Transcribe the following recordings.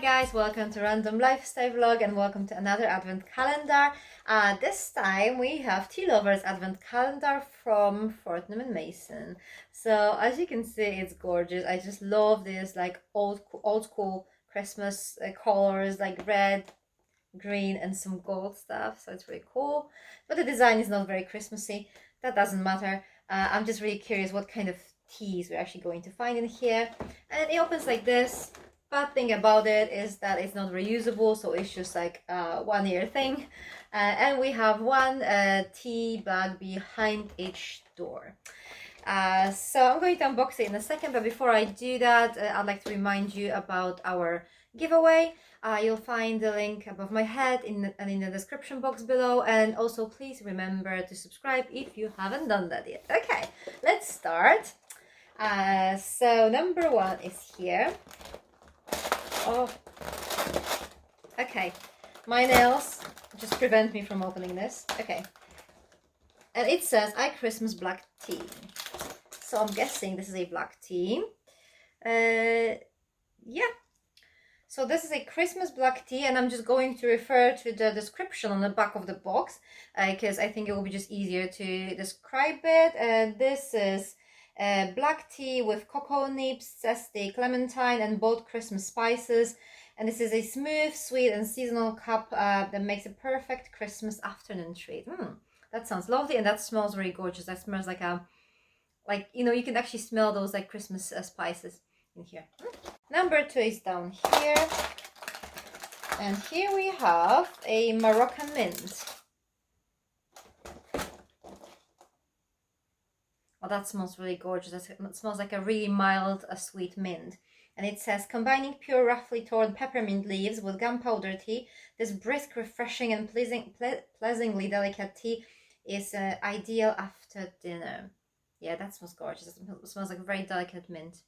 guys, welcome to Random Lifestyle Vlog and welcome to another advent calendar. This time we have Tea Lovers advent calendar from Fortnum and Mason. So as you can see, it's gorgeous. I just love this like old school Christmas colors like red, green and some gold stuff. So it's really cool. But the design is not very Christmassy. That doesn't matter. I'm just really curious what kind of teas we're actually going to find in here. And it opens like this. Bad thing about it is that it's not reusable, so it's just like a 1 year thing. And we have one tea bag behind each door. So I'm going to unbox it in a second, but before I do that, I'd like to remind you about our giveaway. You'll find the link above my head and in the description box below, and also please remember to subscribe if you haven't done that yet. Okay, let's start. So number one is here. Oh, okay, my nails just prevent me from opening this. Okay, and it says I Christmas black tea, so I'm guessing this is a black tea. Yeah, so this is a Christmas black tea, and I'm just going to refer to the description on the back of the box because I think it will be just easier to describe it. This is black tea with cocoa nibs, zesty clementine and bold Christmas spices, and this is a smooth, sweet and seasonal cup that makes a perfect Christmas afternoon treat. That sounds lovely, and that smells really gorgeous. That smells like you can actually smell those like Christmas spices in here. Number two is down here, and here we have a Moroccan mint. Oh, that smells really gorgeous. It smells like a really mild, sweet mint. And it says, combining pure, roughly torn peppermint leaves with gunpowder tea, this brisk, refreshing and pleasantly delicate tea is ideal after dinner. Yeah, that smells gorgeous. It smells like a very delicate mint.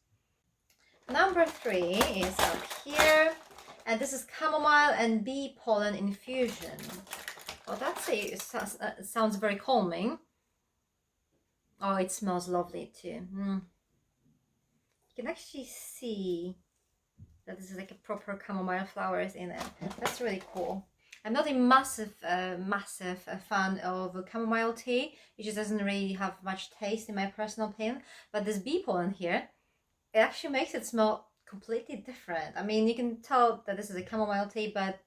Number three is up here. And this is chamomile and bee pollen infusion. Oh, it sounds very calming. Oh, it smells lovely too. You can actually see that this is like a proper chamomile flowers in it. That's really cool. I'm not a massive fan of chamomile tea. It just doesn't really have much taste in my personal opinion. But this bee pollen here, it actually makes it smell completely different. I mean, you can tell that this is a chamomile tea, but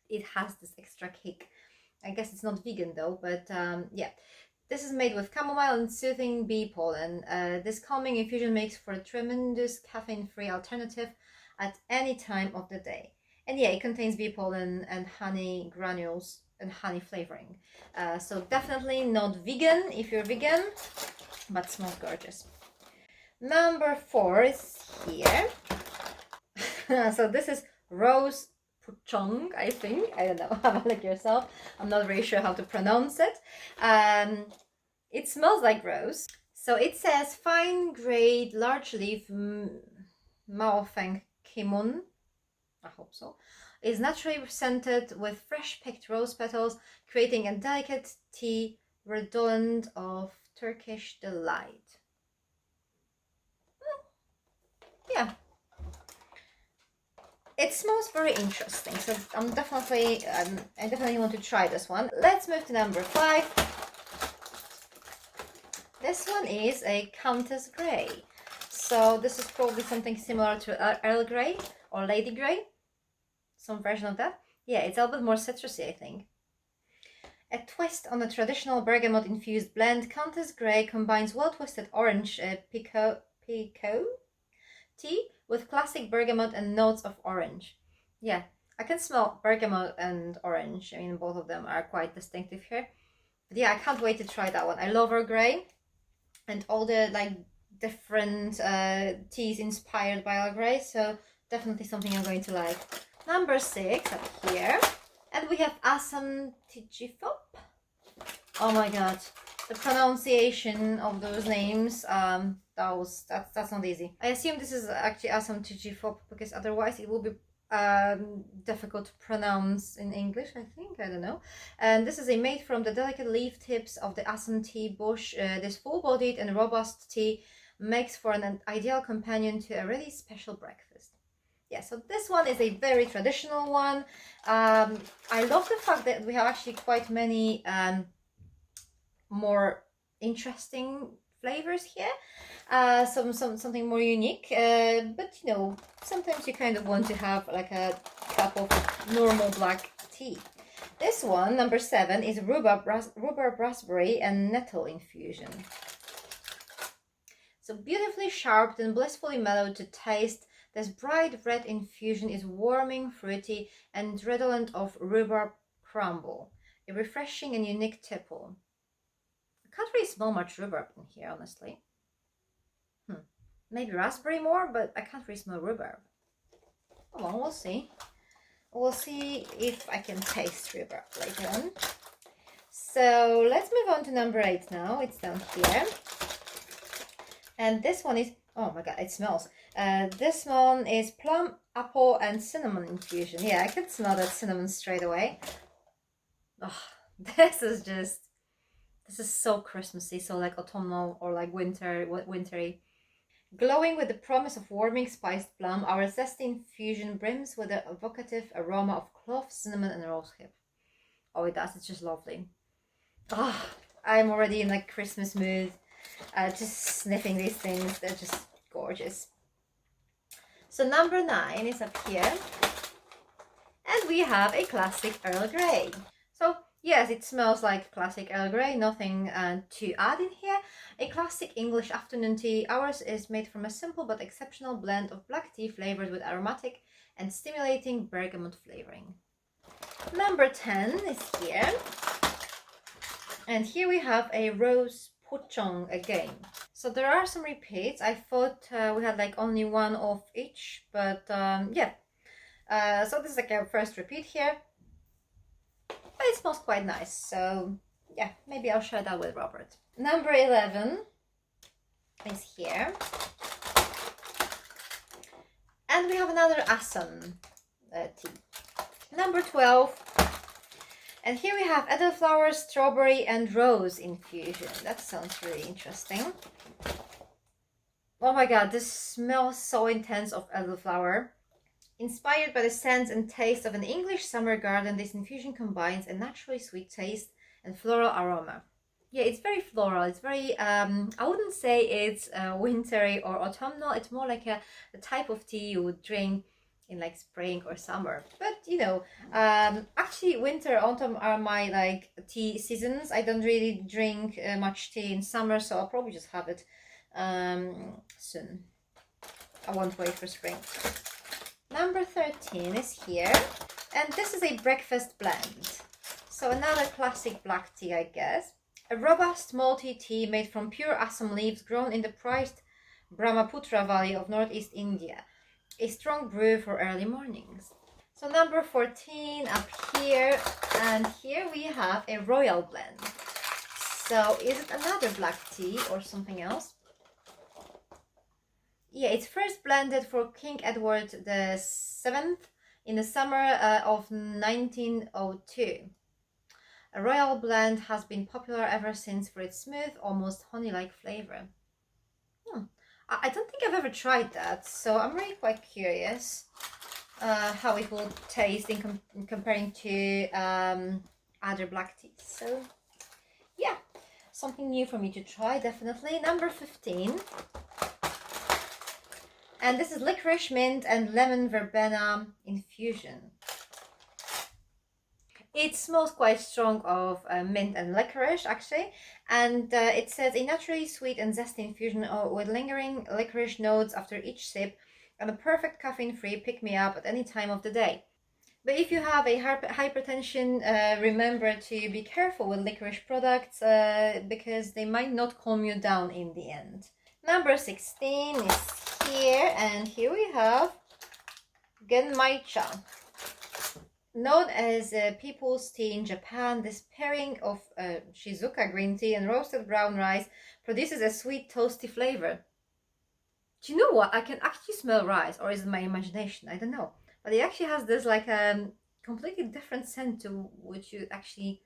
it has this extra kick. I guess it's not vegan though, but yeah. This is made with chamomile and soothing bee pollen. This calming infusion makes for a tremendous caffeine-free alternative at any time of the day. And yeah, it contains bee pollen and honey granules and honey flavoring. So definitely not vegan if you're vegan, but smells gorgeous. Number four is here. So this is rose Pochong, I think. I don't know. Have a look yourself. I'm not very sure how to pronounce it. It smells like rose. So it says fine grade large leaf Maofeng Kimun. I hope so. Is naturally scented with fresh picked rose petals, creating a delicate tea redolent of Turkish delight. Yeah. It smells very interesting, so I definitely want to try this one. Let's move to number five. This one is a Countess Gray. So this is probably something similar to Earl Grey or Lady Grey. Some version of that. Yeah, it's a little bit more citrusy, I think. A twist on the traditional bergamot infused blend, Countess Gray combines well-twisted orange Apricot tea with classic bergamot and notes of orange. Yeah, I can smell bergamot and orange. I mean, both of them are quite distinctive here. But yeah, I can't wait to try that one. I love Earl Grey and all the like different teas inspired by Earl Grey, so definitely something I'm going to like. Number six up here, and we have Assam Tijifop. Oh my god, the pronunciation of those names, that's not easy. I assume this is actually Assam Tijifop because otherwise it will be difficult to pronounce in English, I think. I don't know. And this is made from the delicate leaf tips of the Assam tea bush. This full-bodied and robust tea makes for an ideal companion to a really special breakfast. Yeah, so this one is a very traditional one. I love the fact that we have actually quite many more interesting flavors here. Something more unique. But you know, sometimes you kind of want to have like a cup of normal black tea. This one, number 7, is rhubarb, raspberry, and nettle infusion. So beautifully sharp and blissfully mellow to taste, this bright red infusion is warming, fruity, and redolent of rhubarb crumble, a refreshing and unique tipple. I can't really smell much rhubarb in here, honestly. Maybe raspberry more, but I can't really smell rhubarb. Oh, well, we'll see. We'll see if I can taste rhubarb later on. So let's move on to number 8 now. It's down here. And this one is, oh my god, it smells. This one is plum, apple, and cinnamon infusion. Yeah, I can smell that cinnamon straight away. Oh, this is so Christmassy, so like autumnal or like wintry. Glowing with the promise of warming spiced plum, our zesty infusion brims with the evocative aroma of clove, cinnamon, and rosehip. Oh, it does. It's just lovely. Oh, I'm already in like Christmas mood. Just sniffing these things. They're just gorgeous. So number 9 is up here. And we have a classic Earl Grey. So yes, it smells like classic Earl Grey, nothing to add in here. A classic English afternoon tea. Ours is made from a simple but exceptional blend of black tea flavored with aromatic and stimulating bergamot flavoring. Number 10 is here. And here we have a rose Pochong again. So there are some repeats. I thought we had like only one of each, but yeah. So this is like our first repeat here. But it smells quite nice, so yeah, maybe I'll share that with Robert. Number 11 is here. And we have another Assam tea. Number 12. And here we have elderflower, strawberry, and rose infusion. That sounds really interesting. Oh my god, this smells so intense of elderflower. Inspired by the scents and taste of an English summer garden, this infusion combines a naturally sweet taste and floral aroma. Yeah, it's very floral. It's very, I wouldn't say it's wintry or autumnal. It's more like a type of tea you would drink in like spring or summer. But you know, actually winter, autumn are my like tea seasons. I don't really drink much tea in summer, so I'll probably just have it soon. I won't wait for spring. Number 13 is here, and this is a breakfast blend. So another classic black tea, I guess. A robust malty tea made from pure Assam leaves grown in the prized Brahmaputra Valley of northeast India. A strong brew for early mornings. So number 14 up here, and here we have a royal blend. So is it another black tea or something else? Yeah, it's first blended for King Edward VII in the summer of 1902. A royal blend has been popular ever since for its smooth, almost honey-like flavor. I don't think I've ever tried that, so I'm really quite curious how it will taste in comparing to other black teas. So yeah, something new for me to try, definitely. Number 15. And this is licorice, mint, and lemon verbena infusion. It smells quite strong of mint and licorice, actually. And it says a naturally sweet and zesty infusion with lingering licorice notes after each sip, and a perfect caffeine-free pick-me-up at any time of the day. But if you have a hypertension, remember to be careful with licorice products because they might not calm you down in the end. Number 16 is here, and here we have Genmaicha. Known as people's tea in Japan, this pairing of Shizuka green tea and roasted brown rice produces a sweet toasty flavor. Do you know what? I can actually smell rice, or is it my imagination? I don't know. But it actually has this like completely different scent to which it actually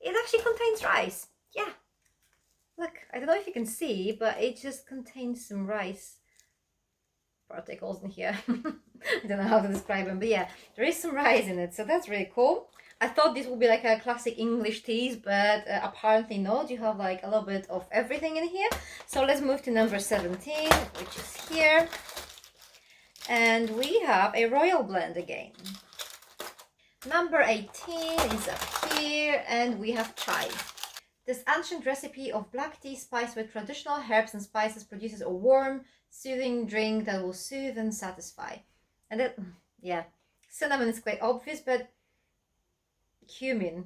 contains rice. Yeah. Look, I don't know if you can see, but it just contains some rice particles in here. I don't know how to describe them, but yeah, there is some rice in it, so that's really cool. I thought this would be like a classic English teas, but apparently not. You have like a little bit of everything in here. So let's move to number 17, which is here. And we have a royal blend again. Number 18 is up here, and we have chai. This ancient recipe of black tea spiced with traditional herbs and spices produces a warm, soothing drink that will soothe and satisfy. And that, yeah, cinnamon is quite obvious, but cumin.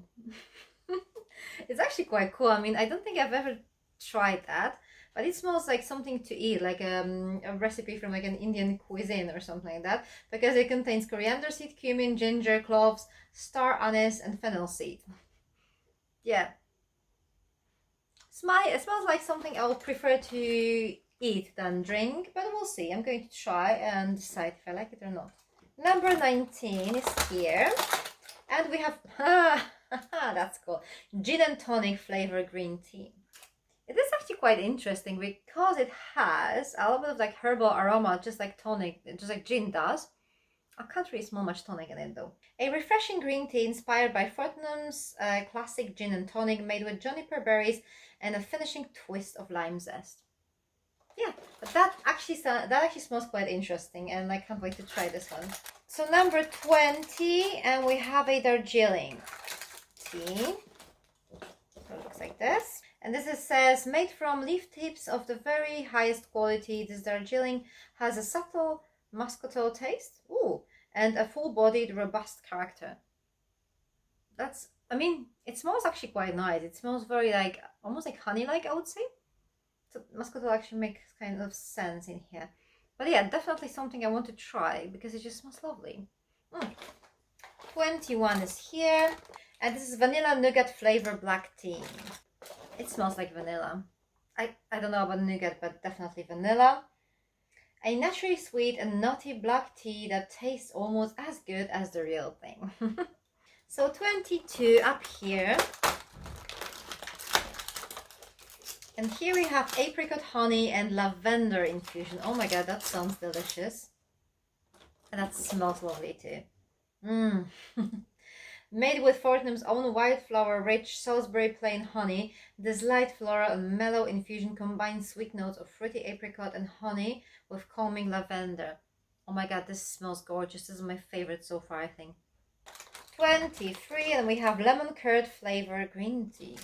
It's actually quite cool. I mean, I don't think I've ever tried that, but it smells like something to eat, like a recipe from like an Indian cuisine or something like that, because it contains coriander seed, cumin, ginger, cloves, star anise, and fennel seed. Yeah. It smells like something I would prefer to eat than drink, but we'll see. I'm going to try and decide if I like it or not. Number 19 is here. And we have, that's cool, gin and tonic flavor green tea. It is actually quite interesting because it has a little bit of like herbal aroma, just like tonic, just like gin does. I can't really smell much tonic in it though. A refreshing green tea inspired by Fortnum's classic gin and tonic, made with juniper berries and a finishing twist of lime zest. Yeah, but that actually smells quite interesting, and I can't wait to try this one. So number 20, and we have a Darjeeling tea. So it looks like this. And this says, made from leaf tips of the very highest quality, this Darjeeling has a subtle muscatel taste, and a full-bodied, robust character. That's, I mean, it smells actually quite nice. It smells very like, almost like honey-like, I would say. So muscatel actually makes kind of sense in here. But yeah, definitely something I want to try because it just smells lovely. 21 is here. And this is vanilla nougat flavor black tea. It smells like vanilla. I don't know about nougat, but definitely vanilla. A naturally sweet and nutty black tea that tastes almost as good as the real thing. So 22 up here. And here we have apricot honey and lavender infusion. Oh my god, that sounds delicious. And that smells lovely too. Made with Fortnum's own wildflower-rich Salisbury plain honey, this light floral and mellow infusion combines sweet notes of fruity apricot and honey with calming lavender. Oh my god, this smells gorgeous. This is my favorite so far, I think. 23, and we have lemon curd flavor green tea.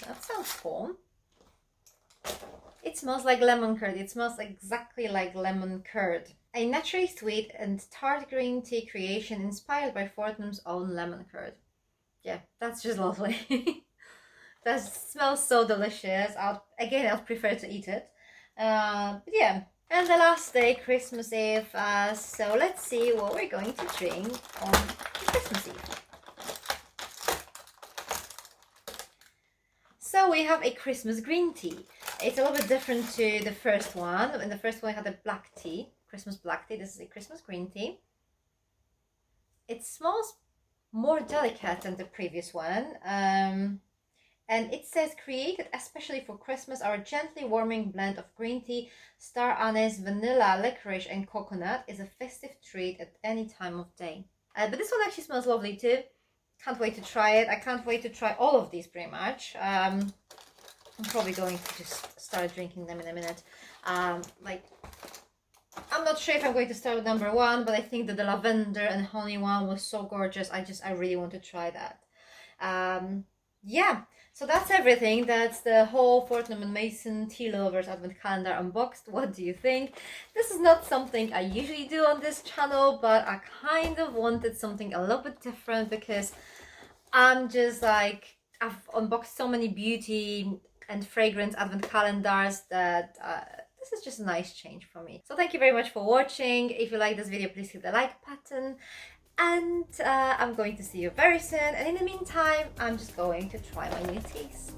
That sounds cool. It smells like lemon curd. It smells exactly like lemon curd. A naturally sweet and tart green tea creation inspired by Fortnum's own lemon curd. Yeah, that's just lovely. That smells so delicious. I'll prefer to eat it. But yeah. And the last day, Christmas Eve. So let's see what we're going to drink on Christmas Eve. So we have a Christmas green tea. It's a little bit different to the first one. In the first one, I had a black tea, Christmas black tea. This is a Christmas green tea. It smells more delicate than the previous one. And it says, created especially for Christmas, our gently warming blend of green tea, star anise, vanilla, licorice, and coconut is a festive treat at any time of day. But this one actually smells lovely too. Can't wait to try it. I can't wait to try all of these pretty much. I'm probably going to just start drinking them in a minute. I'm not sure if I'm going to start with number 1, but I think that the lavender and honey one was so gorgeous. I really want to try that. Yeah, so that's everything. That's the whole Fortnum and Mason Tea Lovers Advent Calendar unboxed. What do you think? This is not something I usually do on this channel, but I kind of wanted something a little bit different because I'm just like, I've unboxed so many beauty and fragrance Advent calendars that this is just a nice change for me. So thank you very much for watching. If you like this video, please hit the like button. And I'm going to see you very soon. And in the meantime, I'm just going to try my new teas.